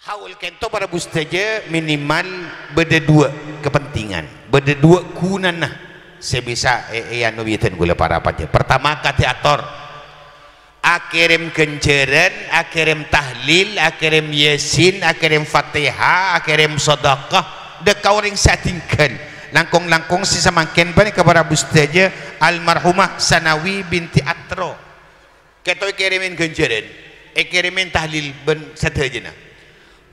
Haul kento para bustaja minimal beda dua kepentingan, beda dua gunana sebisa anu bieten gula para paja. Pertama ka teater, akirim kenceran, akirim tahlil, akirim yasin, akirim fatihah, akirim sedekah, dek kauring satingkan langkong-langkong sisa makin bani kepada bustaja almarhumah Sanawi binti Atro. Keto kirimin kenceran, kirimin tahlil ben sadayana.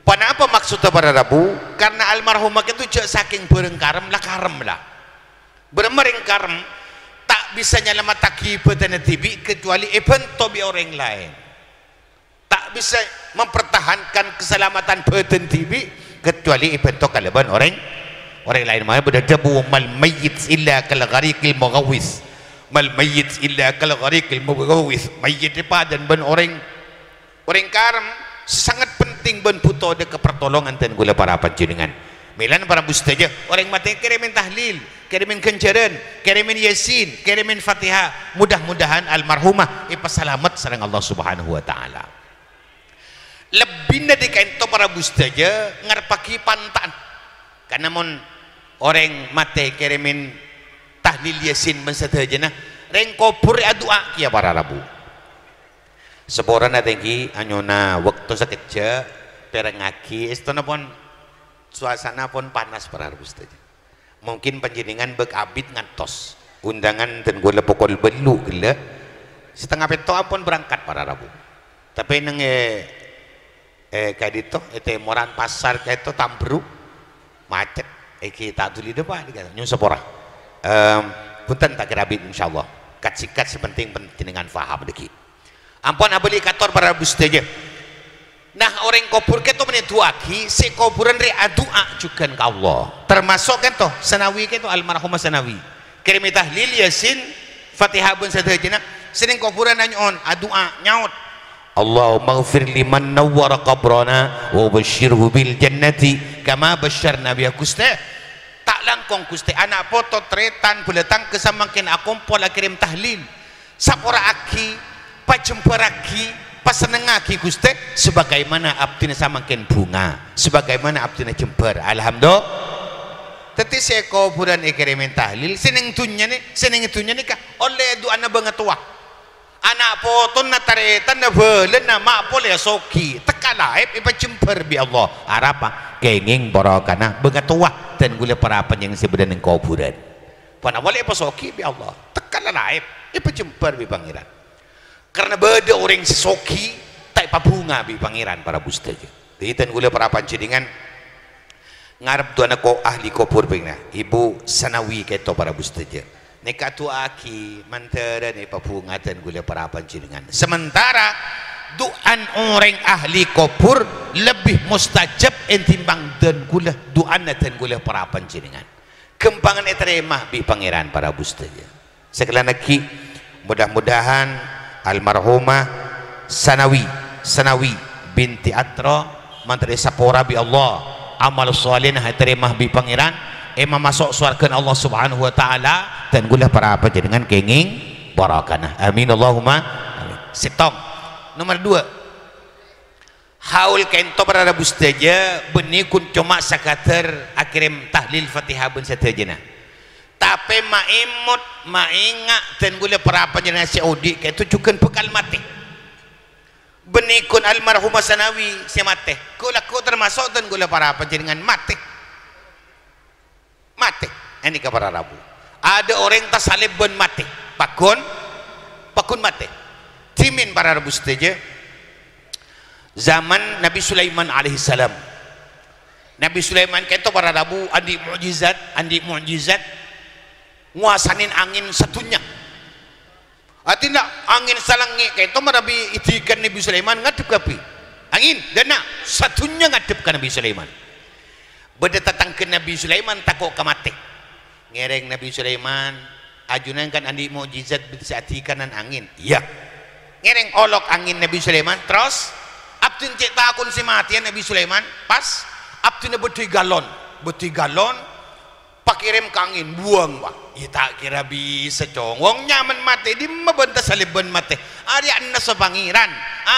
Kenapa maksudnya para Rabu? Karena almarhumah itu cek saking berengkarem lah karem lah. Berengkarem tak bisa nyelamat takibatan tibi kecuali evento bi orang lain. Tak bisa mempertahankan keselamatan badan tibi kecuali evento kalaban orang lain. Makanya berdebu mal mayyit illa kal ghariqil mughawis. Mal mayyit illa kal ghariqil mughawis. Mayyit dan ben orang karem sangat penting ben puto de kepertolongan dan gula para panjenengan. Milan para bustaja orang mati kirimin tahlil, kirimin kenceran, kirimin yasin, kirimin fatihah. Mudah-mudahan almarhumah ipasalamat sareng Allah Subhanahu wa taala. Lebih dari kain to para bustaja ngarpaki pantan. Karena mon orang mati kirimin tahlil yasin ben sadayana reng kubur doa kia para Rabu. Seborana tinggi anyona waktu sekejap terengaki istana pun suasana pun panas para Rabu saja. Mungkin panjenengan bekabit ngantos undangan dan gula pokol belu gila setengah peto pun berangkat para Rabu. Tapi neng kayak itu moran pasar kayak itu Tambru macet kita tuli depan nyun sepora punten tak kerabit insyaallah kat sikat sepenting panjenengan faham deki. Ampun abeli kator para bustaja. Nah orang kubur kita menetuaki si kuburan re doa juga ke Allah. Termasuk kan toh Sanawi kita almarhumah Sanawi. Kirim tahlil yasin fatihah pun sadayana. Sering kuburan nanyon doa nyaut. Allahumma ighfir liman nawwara qabrana wa basyirhu bil jannati kama basyarna bi Gusti. Tak langkong Gusti anak foto tretan buletang kesamangkin aku pola kirim tahlil. Sapora aki pajemperaki pasenengaki Gusti sebagaimana abdina samangken bunga sebagaimana abdina jember alhamdulillah teti saya kuburan ikirimin tahlil seneng tunya nih kah oleh doa na banget tua anak poton na taretan na belen na mapol ya soki teka laib ipa jember bi Allah arapa kenging borokana banget tua dan gula parapan yang sebenarnya kuburan panawali ipa soki bi Allah teka laib ipa jember bi pangeran. Karena beda orang sesoki tak bunga bi pangeran para bustaja. Ditan gula para panjenengan ngarep tu anak ahli kubur pengna ibu Sanawi keto para bustaja. Nekatu aki mantara ne bunga dan gula para panjenengan. Sementara doan orang ahli kubur lebih mustajab entimbang dan gula doan dan gula para panjenengan. Kempangan eterema bi pangeran para bustaja. Sekalian lagi mudah-mudahan almarhumah Sanawi binti Atro mantri sapora bi Allah amal salih terima bi pangeran masuk surga Allah Subhanahu wa taala dan gula para panjenengan kenging barakana amin Allahumma amin. Setong nomor 2 haul kento para bustaja benikun cuma sakater akirim tahlil fatihah ben sadayana tapi maimut maingat dan gula para panjenengan Saudi itu juga bekal mati benikun almarhumah Sanawi si mati kulaku termasuk dan gula para panjenengan mati ini ke para Rabu ada orang tasalib ben mati pakun mati timin para Rabu saja zaman Nabi Sulaiman alaihissalam Nabi Sulaiman itu para Rabu andi mukjizat nguasanin angin satunya artinya angin salangi kayak itu Nabi itikan Nabi Sulaiman ngadep kapi angin dana satunya ngadep ke Nabi Sulaiman beda datang ke Nabi Sulaiman takut kemati ngereng Nabi Sulaiman ajunan kan andi mukjizat bisa atikan angin iya ngereng olok angin Nabi Sulaiman terus abdun cek takun si matian Nabi Sulaiman pas abdun betul galon pakirim kangin buang pak ya tak kira bisa cowong nyaman mati di membentah saliban mati ada anda sepangiran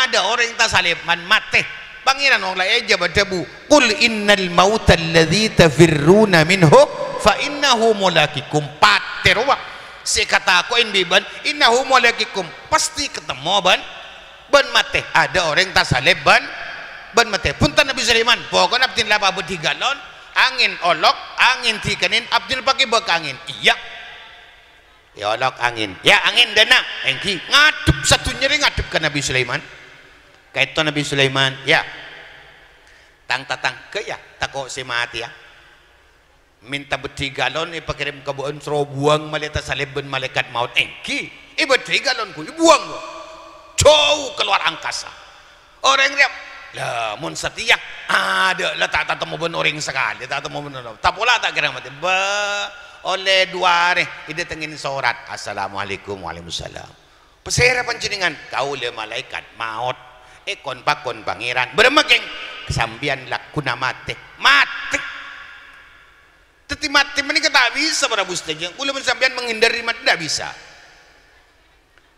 ada orang yang tak saliban mati pangeran orang lain aja badabu qul innal mauta alladzi tafirruna minhu fa innahu mulaqikum paterwa si kata aku biban innahu mulaqikum pasti ketemu ban mate ada orang tak salib ban mate punten Nabi Sulaiman pokoknya abdin lapa bertigalon angin olok angin tikanin abdil pakai bak angin iya ya olok angin ya angin dana engki ngadep satu nyeri ngadep ke Nabi Sulaiman kaitan Nabi Sulaiman ya tang ke ya tako si mati ya minta bertigalon ipakirim ke buan suruh buang malaikat salib ben malaikat maut engki bertigalon ku buang jauh keluar angkasa orang riap lah mun setia ada lah tak temu ben orang sekali tak temu ben tak pula tak kira mati oleh dua hari ide tengin sorat assalamualaikum waalaikumsalam pesera panjenengan kau le malaikat maut kon pakon pangeran bermegeng kesambian lakuna mati teti mati menikah tak bisa para bustanya ulah sambian menghindari mati tak bisa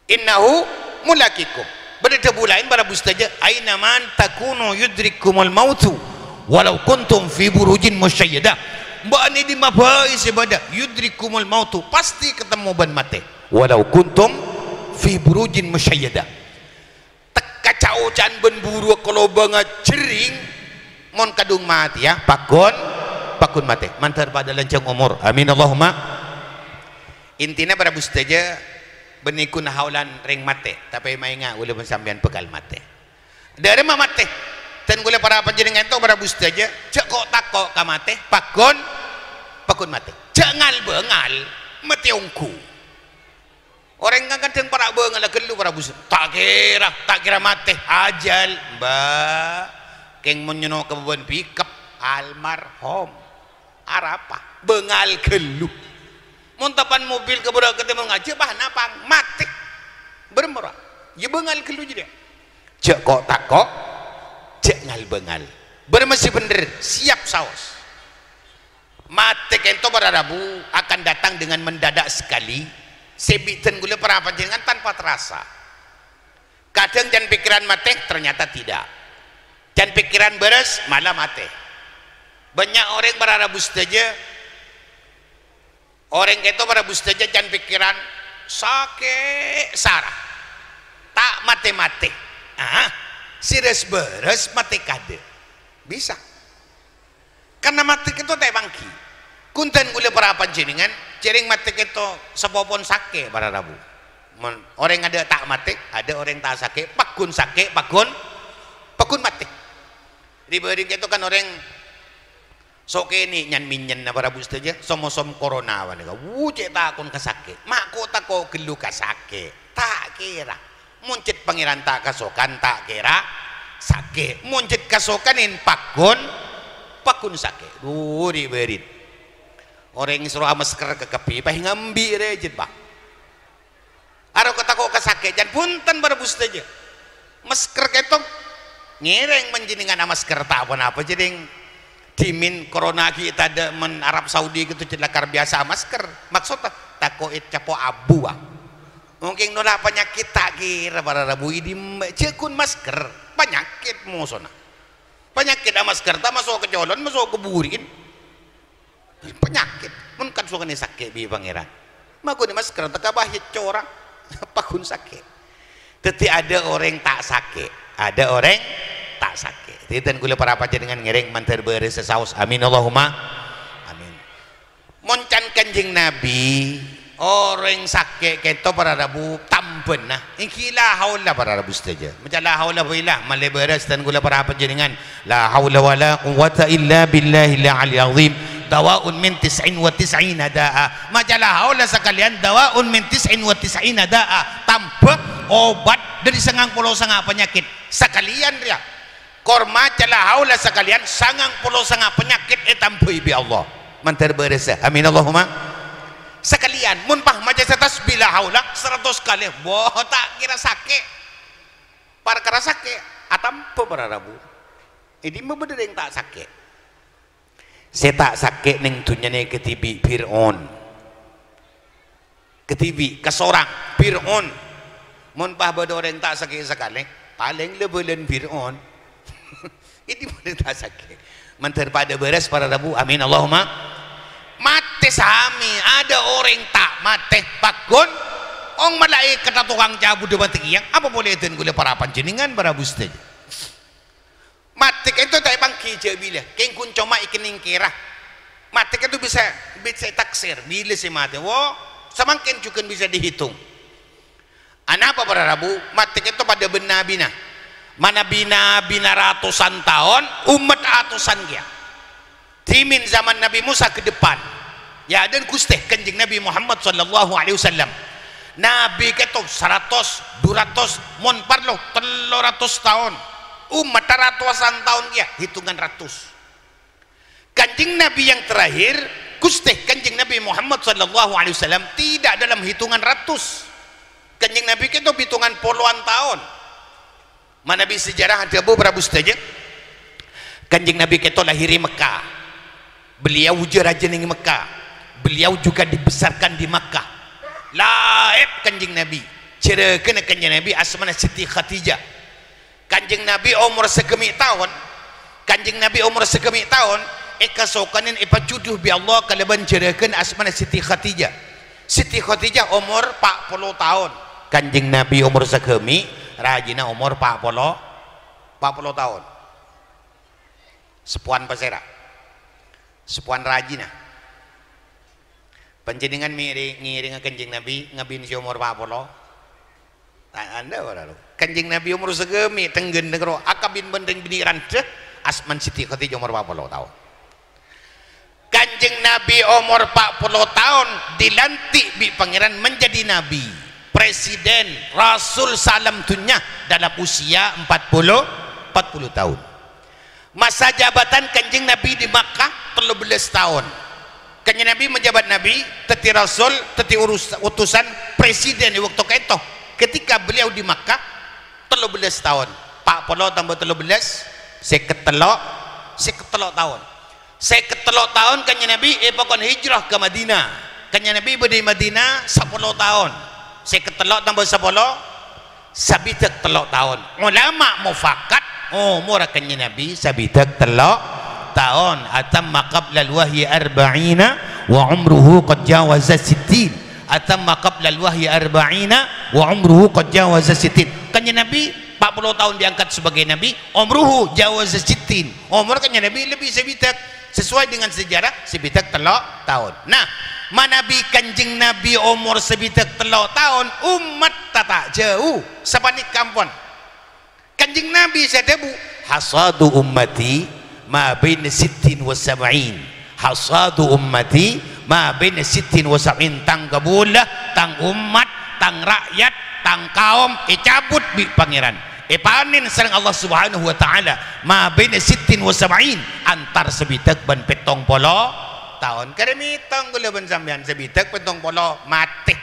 innahu mulaqikum berita bulain para bustanya aina man takunu yudrikumul mautu walau kuntum fi burujin musyayyadah mbak ni di mabai sebada yudrikumul mautu pasti ketemu ban mati walau kuntum fi burujin musyayyadah kacaucan ben buru kalau banget jering mon kadung mati ya pakun mati mantar pada lencang umur amin Allahumma intinya para bustaja benikun haulan ring mati tapi mainga boleh sampean pegal mati dari mati dan boleh para panjenengan itu para bustaja cek kok takok ka mati pakun mati jangal bengal mati ongku orang kan kadang para bengal gelu para bus tak kira mati ajal mbak keng menyono ke beban pikap almarhum arapa bengal gelu muntapan mobil ke budak ketemu ngaji bahan apa mati bermurah ya bengal gelu jadi cek kok takok cek ngal bengal bermesi bener siap saus mati kento pada Rabu akan datang dengan mendadak sekali sebitan gula para panjenengan tanpa terasa kadang dan pikiran mati ternyata tidak dan pikiran beres malah mati banyak orang berharap saja orang itu berharap saja dan pikiran sakit sarah tak mati sires beres mati kade bisa karena mati itu tak bangki kunten gula para panjenengan jering mati itu sepopon sake para Rabu orang ada tak mati ada orang tak sake pakun mati diberi itu kan orang sok ini nyan minyen na para Rabu saja som corona wani ka cek takon kasake mak ko tako gelu kasake tak kira muncit pangeran tak kasokan tak kira sake muncit kasokanin pakun sake diberi orang suruh masker ke kepi pah ngambi rejit bang aro kata kok kasake jan punten berebus saja masker ketong ngereng menjeningan masker tak apa-apa jadi dimin corona kita ada men Arab Saudi gitu celakar biasa masker maksudnya tako capo abu bang mungkin nolak penyakit tak kira para Rabu ini cekun masker penyakit musona penyakit masker tak masuk ke jalan masuk ke burin penyakit mun kan suka ni sakit bi pangeran maku ni masker tak bahit corang pakun sakit tetapi ada orang tak sakit ada orang tak sakit dan gula para panjenengan ngereng mantar beres saus amin Allahumma amin moncan kanjeng Nabi orang sakit keto para Rabu tampen nah ikilah haula para Rabu saja macam la haula wala malai beres dan gula para panjenengan la haula wala quwata illa billahil aliyil azim dawaun min 99 da'a majalah haula sekalian dawaun min 99 da'a tanpa obat dari 99 penyakit sekalian dia korma jalah haula sekalian 99 penyakit tanpa bi Allah mantar beres amin Allahumma sekalian mun pah maca tasbih la haula 100 kali boh tak kira sakit perkara sakit atampa para Rabu ini mah bener yang tak sakit saya tak sakit neng dunia ni ketibi Fir'aun ketibi kesorang Fir'aun mun pah beda orang tak sakit sekali paling lebelen Fir'aun ini boleh tak sakit mantar pada beres para Rabu amin Allahumma mate sami ada orang tak mate pakun ong malaikat kata tukang cabut debat yang apa boleh itu gula para panjenengan para bustej mate itu tak bangki je bila kengkun cuma ikening kira mate itu bisa taksir bila si mate wo semakin juga bisa dihitung apa para Rabu mate itu pada bina-bina mana bina ratusan tahun umat ratusan dia timin zaman Nabi Musa ke depan ya dan kusteh kanjeng Nabi Muhammad sallallahu alaihi wasallam Nabi ketok 100 200 mon parlo 300 tahun umat ratusan tahun dia hitungan ratus kanjeng Nabi yang terakhir kusteh kanjeng Nabi Muhammad sallallahu alaihi wasallam tidak dalam hitungan ratus kanjeng Nabi ketok hitungan puluhan tahun mana Nabi sejarah ada beberapa stajak kanjeng Nabi ketok lahiri Mekah beliau raja di Mekah beliau juga dibesarkan di Mekah laib kanjeng Nabi cerekeun kanjeng Nabi asmana Siti Khadijah kanjeng Nabi umur sekemi tahun kanjeng Nabi umur sekemi tahun kasokanin pacuduh bi Allah kalaban cerekeun asmana Siti Khadijah Siti Khadijah umur 40 tahun kanjeng Nabi umur sekemi rajina umur 40 tahun sepuan pasera sepuan rajina panjenengan ngiring kanjeng Nabi ngabin si umur 40 anda baru kanjeng Nabi umur segemi tenggen negro akabin bendeng biniran asman Siti Khadijah umur 40 tahun kanjeng Nabi umur 40 tahun dilantik bi pangeran menjadi Nabi presiden Rasul salam dunia dalam usia 40 tahun masa jabatan kanjeng Nabi di Makkah 13 tahun kanjeng Nabi menjabat Nabi teti Rasul teti utusan presiden di waktu itu ketika beliau di Makkah 13 tahun 40 tambah 13 seketelok tahun seketelok tahun kanjeng Nabi pokon hijrah ke Madinah kanjeng Nabi di Madinah 10 tahun seketelok tambah 10 sabitak telok tahun ulama mufakat umur kanjeng Nabi sabitak telok tahun atamma qabla al-wahyi 40 wa umruhu qad jawaza 60 atamma qabla al-wahyi 40 wa umruhu qad jawaza 60 kanjeng Nabi 40 tahun diangkat sebagai Nabi umruhu jawaza 60 umur kanjeng Nabi lebih sabitak sesuai dengan sejarah sabitak telok tahun nah manabi kanjeng Nabi umur sebitak telok tahun umat tak jauh sepanik kampung kanjeng Nabi sadabu hasadu ummati ma baina 60 wa 70 hasadu ummati ma baina 60 wa 70 tang kabulah tang umat tang rakyat tang kaum cabut bi pangeran panin sareng Allah subhanahu wa ta'ala ma baina 60 wa 70 antar sebitak ban petong polo tahun karemitong gula ban sampean sebitak petong polo mati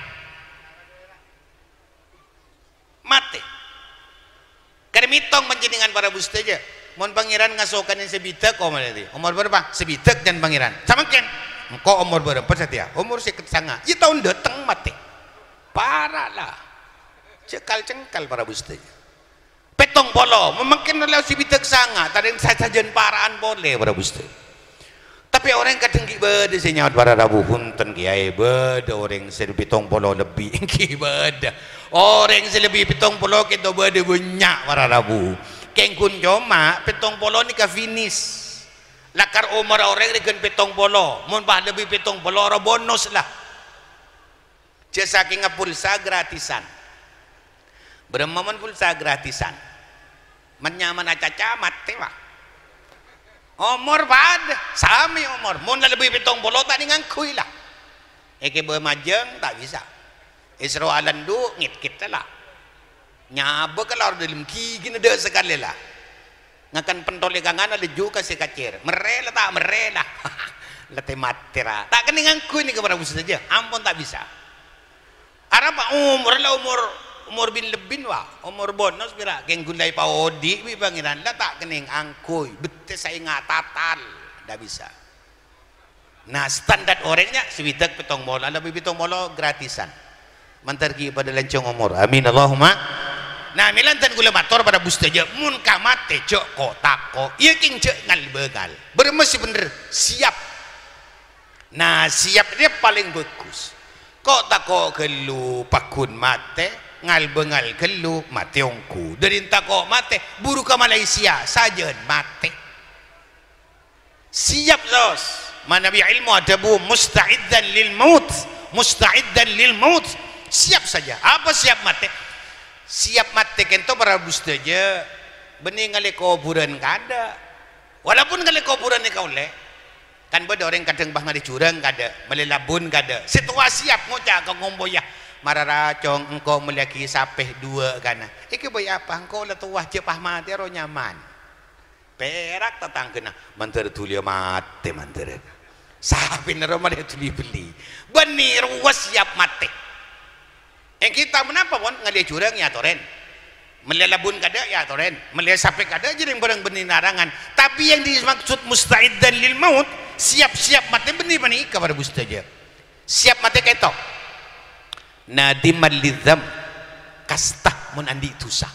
karemitong panjenengan para bustaja mon pangeran ngasokan yang sebitak umur berapa sebitak dan pangeran samakan engkau umur berapa saja umur seket sanga ya tahun datang mati parah lah cengkal para bustaja petong polo memakin oleh sebitak sanga tadi sajajan paraan boleh para bustaja tapi orang kadang beda senyawat para Rabu hunten kiai beda orang selebih polo lebih beda orang selebih polo kita beda banyak para Rabu kengkun cuma polo ni ka finish lakar umur orang dengan polo mun bah lebih polo ora bonus lah jasa kinga pulsa gratisan beremam pulsa gratisan menyaman aca camat tewa umur pada sami umur mun lebih polo tak ngangkui lah eke bermajeng tak bisa isro alandu ngit kita lah nyaba kalau dalam kiki ada sekali lah ngakan pentole kangan ada juga si kacir merela tak merela lete matera tak kena ngangkui ni kepada busa saja ampun tak bisa arab umur lah umur bin lebin wah umur bonus pira keng gulai paodi bi pangeran lah tak kening angkui bete saya ngatatan dah bisa nah standar orangnya sebitak petong bola lebih petong bola gratisan mantarki pada lencong umur amin Allahumma nah milantan gula mator pada bustaja mun kamate cok kok tako iya king cek ngal begal bermesi bener siap. Nah siap dia paling bagus kok tako gelu pakun mate ngal bengal gelu mate ongku dari tako mate buru ke Malaysia saja mate siap sos mana bi ilmu adabu musta'iddan lil maut siap saja. Apa siap mate? Siap mate kento para bustaja bening ngale kuburan kada walaupun ngale kuburan ni kaule kan beda orang kadang bah ngale curang kada melelabun kada situasi siap ngoca ka ngomboya mararacong engkau meliaki sapeh dua kana iki boy apa engkau la tuah cepah mati ro nyaman perak tatang kena manter tulia mate manter sapi nero made tuli beli benih ruas siap mate. Yang kita menapa pun ngalia curang ya toren melelabun kada ya toren melia sapek kada jadi barang benih narangan tapi yang dimaksud musta'iddan lil maut siap-siap mati benih benih kabar bustaja siap mati ketok nadimal lidzam kastah mun andi tusa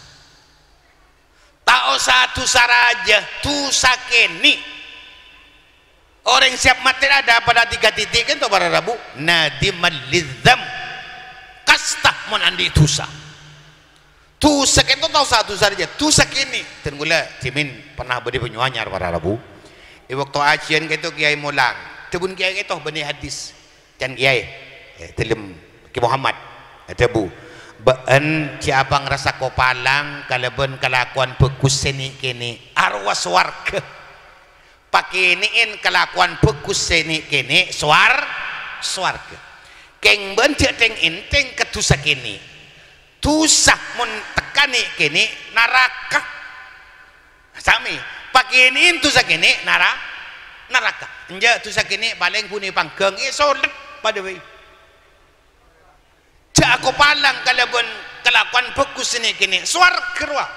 tao satu saraja tusa keni orang siap mati ada pada 3 titik kan to para rabu nadimal lidzam kastah mun andi tusa kento tahu satu saja tusak ini tenggula cimin pernah beri penyuanyar para rabu waktu acian gitu kiai mulang tebun kiai itu benih hadis dan kiai telem ki Muhammad tebu ben siapa ngerasa kopalang kalaben kelakuan bekus seni kini arwas warga pakai iniin kelakuan bekus seni kini swarga keng bencet teng inteng ketusak ini tusak mun tekani kini naraka sami pakai ini tusak ini naraka enja tusak ini paling puni panggang solet pada way jak aku palang kalaban kelakuan bekus ini kini swarga ruah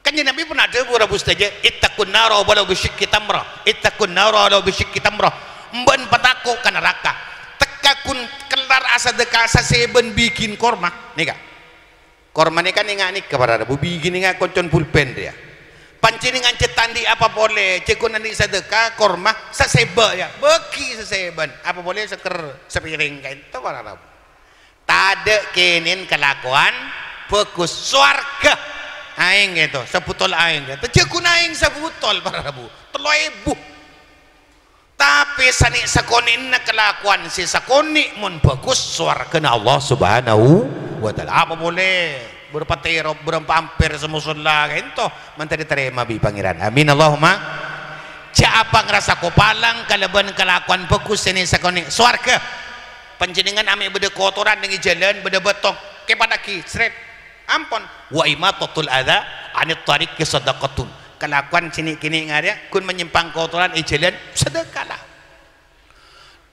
kan Nabi pernah ada beberapa saja ittaqun nara walau bisyikki tamrah ittaqun nara walau bisyikki tamrah mben pataku ka neraka tekakun kelar asa deka asa seben bikin korma nih kak korma ini kan ingat kepada Rabu bikin ingat koncon pulpen dia pancingan cetandi apa boleh cekun nanti sedekah korma saseba ya beki saseban apa boleh seker sepiring kain itu para Rabu tade kenin kelakuan bekus swarga aing gitu seputol aing gitu cekun aing seputol para Rabu telo ibu tapi sani sakonin na kelakuan si sakoni mun bagus swarga Allah subhanahu wa ta'ala apa boleh berpatero berampir semusulah ento menteri terima bi pangeran amin Allahumma siapa ngerasa kopalang kalaban kelakuan bagus ini sakoni swarga panjenengan ame beda kotoran dengan jalan beda betok kepada ki sret ampun wa imatatul adza anit tariq sadaqatun kelakuan sini kini ngaria kun menyimpang kotoran jalan sedekahlah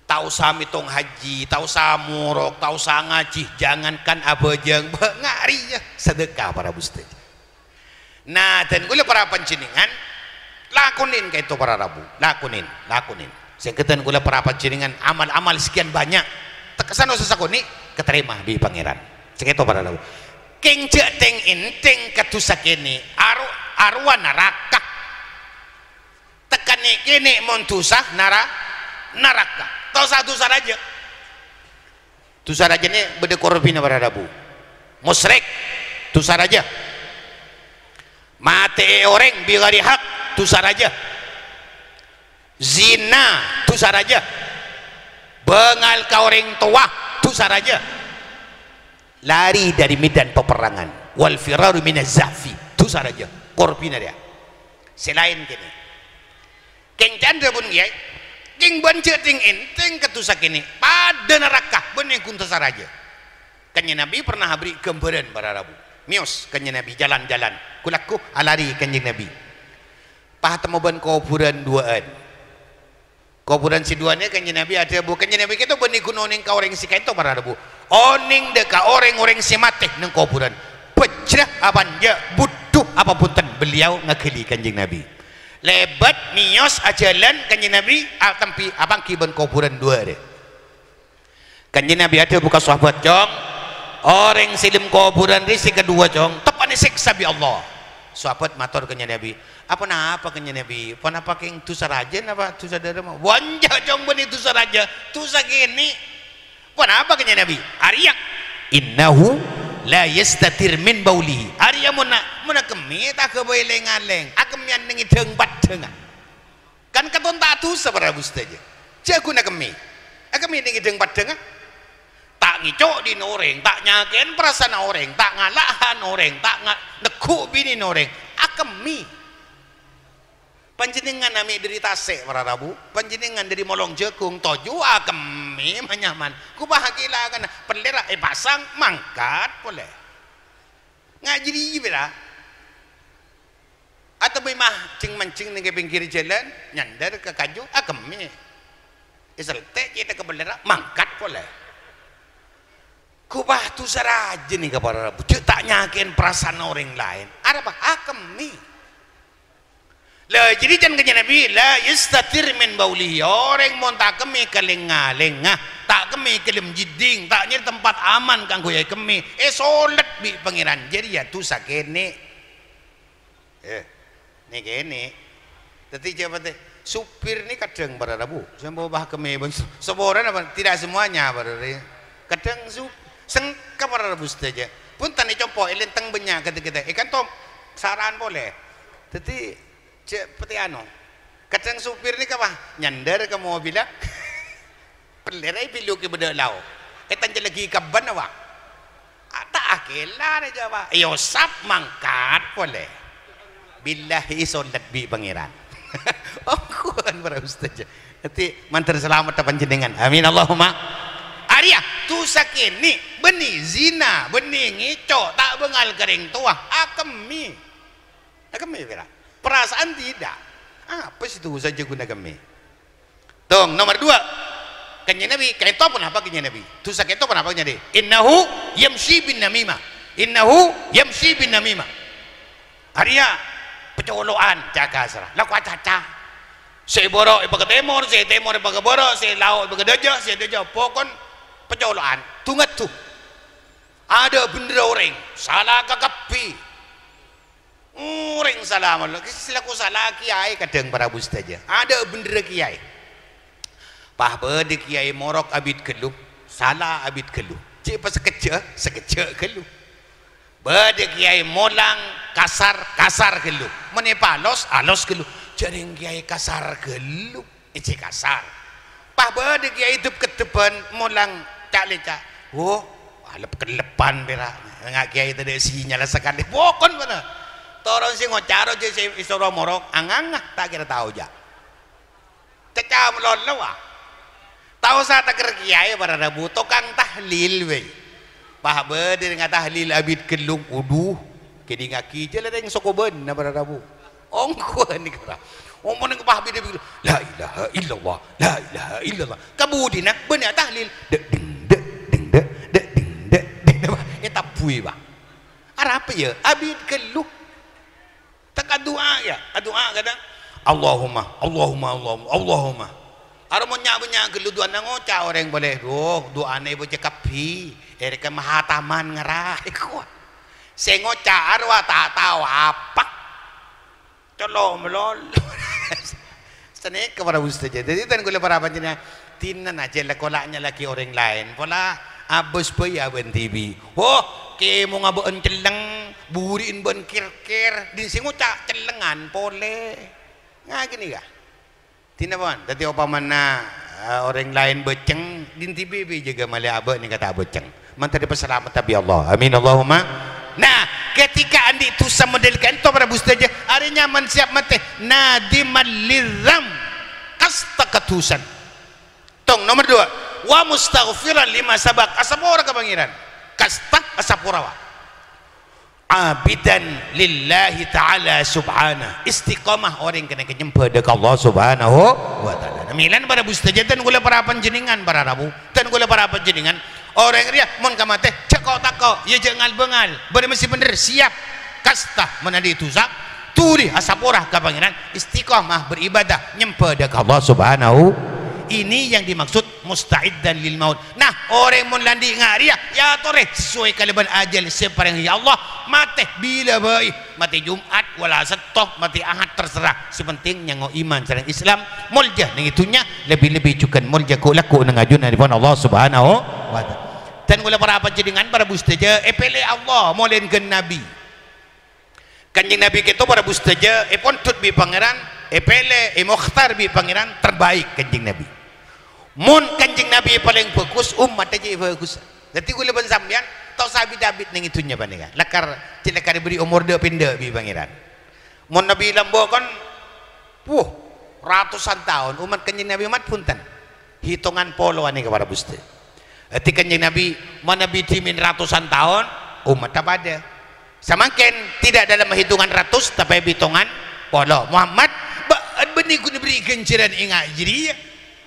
tahu sami tong haji tahu samurok tahu ngaji jangankan abajang ngari ya sedekah para buste nah dan gula para panjenengan lakunin kayak itu para rabu lakunin sengketan gula para panjenengan amal-amal sekian banyak tekesan sesakoni keterima di pangeran sekian itu para rabu keng teng inteng katusak ini arwah neraka tekani kini montusah neraka tahu satu saja tu saja ini beda korupina pada Rabu musyrik tu saja mati orang bigari hak tu saja zina tu saja bengal ka orang tua tu saja lari dari medan peperangan wal firaru minaz zahfi tu saja korupina dia selain kini keng candra pun kiai king banjir ting inteng ketusak ini pada neraka bening kunta saraja kanya Nabi pernah beri gambaran para Rabu mios kanya Nabi jalan-jalan kulaku alari kanya Nabi pah temuban kuburan duaan kuburan si duanya kanya Nabi ada bu kanya Nabi kita bening kunoning ka orang si kaito para Rabu oning deka orang-orang si mati neng kuburan pecrah abanja butuh apa punten beliau ngakeli kanjeng Nabi lebat mios ajalan kanjeng Nabi tampi abang kiban kuburan dua deh kanjeng Nabi ada buka sahabat jong orang silim kuburan risi kedua jong tepan siksa bi Allah. Sahabat matur kenya Nabi, apa kenya Nabi, apa keng tu sarajen apa tu sadara mah wanja jong beni tu saraja tu sagini apa kenya Nabi Arya innahu la yastatir min bauli Arya muna kemi tak kebelengaleng akemian nengi deung padengan kan katon tak tu sabara bustaja jago na kemi akemi nengi deung padengan tak ngicok di noreng tak nyaken perasaan orang tak ngalahan orang tak neku bini noreng akemi panjenengan nami dari Tasik para Rabu panjenengan dari Molong Jekung toju akemi manyaman ku bahagia kan pelera pasang mangkat boleh ngajiri bila atau memang cing mancing nengke pinggir jalan nyandar ke kaju akemi iselte kita ke pelera mangkat boleh kubah tu saraja nih kepada Rabu tak nyakin perasaan orang lain ada apa akemi lah jadi jangan kenya Nabi la yastatir min baulihi orang mau tak kemi kelengah-lengah tak kemi kelem jiding tak nyari tempat aman kanggo yai kemi solet bi pangeran jadi ya tu sakene nih kene tapi siapa teh supir nih kadang pada Rabu sampai bah kemi seboran apa tidak semuanya pada kadang sengka para rebus saja pun tani compo elenteng banyak kata-kata ikan tom saran boleh tapi seperti ano kadang supir ni kapah nyandar ke mobil pelerai pilu ke beda lau tanja lagi kaban awak tak akilah aja pak yosap mangkat boleh billahi solat bi pangeran kan para ustaz nanti mantar selamat panjenengan amin Allahumma Arya tu sakini benih zina benih ngicok tak bengal kering tua akemi bila perasaan tidak apa sih itu saja guna kemi tong nomor 2 kanya Nabi kayak itu apa kanya Nabi tu sakit itu apa kanya Nabi innahu yamshi bin namimah Arya pecoloan jaga serah laku caca saya borok ibaga temor ibaga borok saya laut ibaga daja saya daja pokon pecoloan tungat tuh ada bendera orang salah kakapi orang salah malu silaku salah kiai kadang para ustaz aja ada bendera kiai pah bede kiai morok abid keluh salah abid keluh cik pas sekejap keluh bede kiai molang kasar keluh menepalos alos keluh jaring kiai kasar keluh cik kasar pah bede kiai hidup ke depan molang cak alep kelepan berak ngak kiai tadi sinyal sekali pokon mana torong si ngocaro si isoro morok angangah tak kira tahu ja cecam lolo tahu saya tak kira kiai pada Rabu tukang tahlil we pah bedir ngat tahlil abid kelung uduh kedi ngaki je lah yang sokoben pada Rabu ongko ni kira omong nang pah bedir la ilaha illallah kabudina benar tahlil bui bang apa ya abid keluh tak doa ya doa kadang Allahumma ada banyak keluh doa ngoca orang boleh doa ne boleh kapi ereka mahataman ngerah kuat saya ngoca arwah tak tahu apa colong melol senek kepada ustaz jadi dan gula para panjenengan tinan aja lah kolaknya lagi orang lain pola abis bayar ben TV ke mau ngabain celeng buriin ben kir-kir di sini ngucak celengan boleh nggak gini kah tina pun tadi apa mana orang lain beceng di TV juga malah abah ni kata beceng mantar diperselamat tapi Allah amin Allahumma nah ketika andi tu samodel-kan to para bustaja hari nyaman siap mate nadimal liram kastakatusan tong nomor 2 wa mustaghfiran lima sabak asapura ka pangeran kastak asapura wa abidan lillahi ta'ala subhanahu istiqamah orang kena kenyempah dekat Allah subhanahu wa ta'ala namilan para bustajatan gula para panjenengan para rabu dan gula para panjenengan orang dia mon kamate cekok takok ya jangan bengal bener mesti bener siap kastah menadi tusak turi asapura ka pangeran istiqamah beribadah nyempah dekat Allah subhanahu ini yang dimaksud musta'iddan lil maut. Nah orang mun landi ngaria ya tore sesuai kalaban ajal separang ya Allah mati bila baik mati Jumat wala Sabtu mati Ahad terserah sepenting nyango iman sareng Islam mulja ning itunya lebih-lebih cukan mulja ku laku nang ajun dipun Allah Subhanahu wa taala. Dan kula para panjenengan para bustaja epele Allah molenkeun nabi. Kanjeng Nabi kita para bustaja pontut bi pangeran epele mukhtar bi pangeran terbaik kanjeng Nabi. Mun kanjeng Nabi paling fokus umat aja fokus. Jadi kula ben sampean tau sabi David ning itunya panengan. Lakar cilaka diberi umur de pindah bi pangeran. Mun Nabi lambo kan ratusan tahun umat kanjeng Nabi umat punten. Hitungan polo ane kepada buste. Ati kanjeng Nabi manabi timin ratusan tahun umat apa ada. Semakin tidak dalam hitungan ratus tapi hitungan polo. Muhammad benih ku diberi kenciran ingat jadi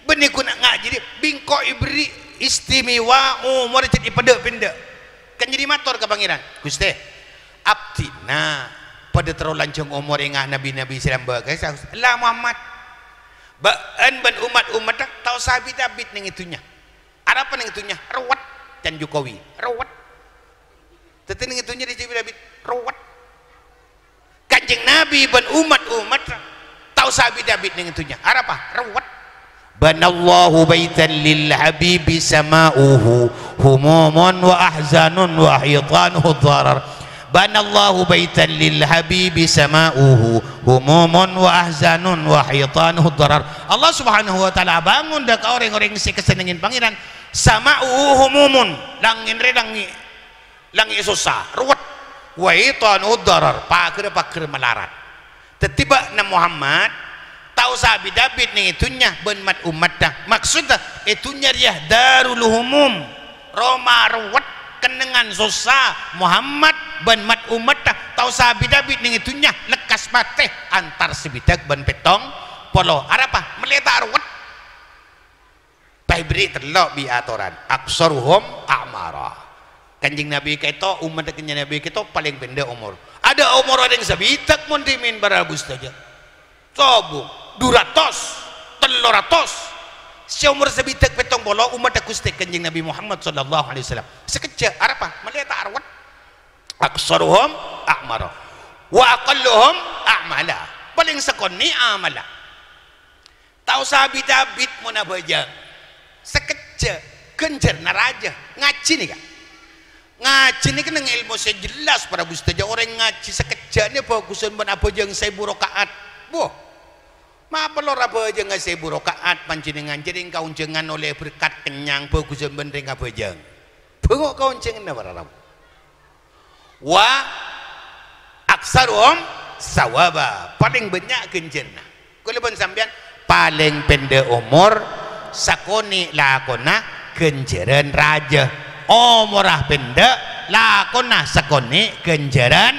benih ku nak jadi bingko iberi istimewa umur jadi pada kan jadi matur ke pangeran Gusti abdina pada terlalu lancung umur ingat nabi-nabi silam bagai lah Muhammad ban umat tahu sabi David ning itunya ada apa ning itunya rawat dan Jokowi rawat tetapi ning itunya di David rawat kanjeng Nabi ban umat tahu sabi David ning itunya ada apa rawat banallahu baitan lil habibi sama'uhu humumun wa ahzanun wa hitanuhu dharar banallahu baitan lil habibi sama'uhu humumun wa ahzanun wa hitanuhu dharar. Allah Subhanahu wa taala bangun dak orang-orang si kesenengin pangeran sama'uhu humumun langin langi susah ruwet wa hitanuhu dharar pakir melarat tetiba na Muhammad tahu sabi David nih itunya benmat umat dah maksudnya itunya dia darul humum Roma ruwet kenengan susah Muhammad benmat umat dah tahu sabi David nih itunya lekas mati antar sebidak ben petong polo apa meletak ruwet beri terlok bi atoran aksaruhum a'mara kanjeng Nabi kita umat kanjeng Nabi kita paling pendek umur ada umur ada yang sebidak mun dimin barabus saja cobu 200 seumur sebitak petong bolo umat akustik kanjeng Nabi Muhammad sallallahu alaihi wasallam sekejap apa melihat arwat aksaruhum a'mara wa aqalluhum a'mala paling sekoni amala tahu sabi David munabajang sekejap genjer naraja ngaji nih kak ngaji nih kan ilmu saya jelas para bustaja orang ngaji sekejap ini fokusan menabajang 1000 rakaat ma pelor apa aja nggak 1000 rakaat panjenengan jadi engkau jangan oleh berkat kenyang bagus bendeng apa aja bengok kau jangan apa rara wa aksarum sawaba paling banyak kenjena kalau pun sampean paling pendek umur sakoni lakona kenjeran raja umurah pendek lakona sakoni kenjeran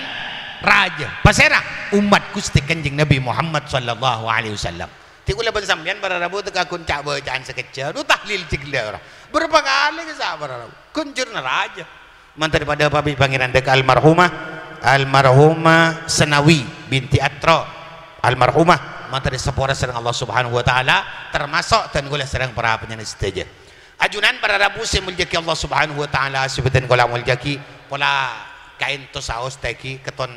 raja pasera umat Gusti kanjeng Nabi Muhammad sallallahu alaihi wasallam ti kula ban sampean para rabu teka kun cak bacaan sekecil lu tahlil cegla berapa kali ke sabar rabu kunjurna raja mantar pada papi pangeran dek almarhumah Senawi binti Atra almarhumah mantar sepora sareng Allah Subhanahu wa taala termasuk dan kula sareng para penyanyi sedaja ajunan para rabu semuljaki Allah Subhanahu wa taala sebutan kula muljaki pola kain to saos teki keton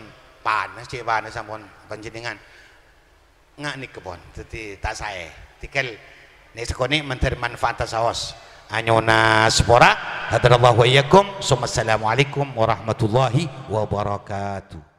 panas cik panas sampun panjenengan ngak nih kebon jadi tak saya tikel nih sekoni menteri manfaat saos anyona sepora hadarallahu wa iyyakum. Assalamualaikum warahmatullahi wabarakatuh.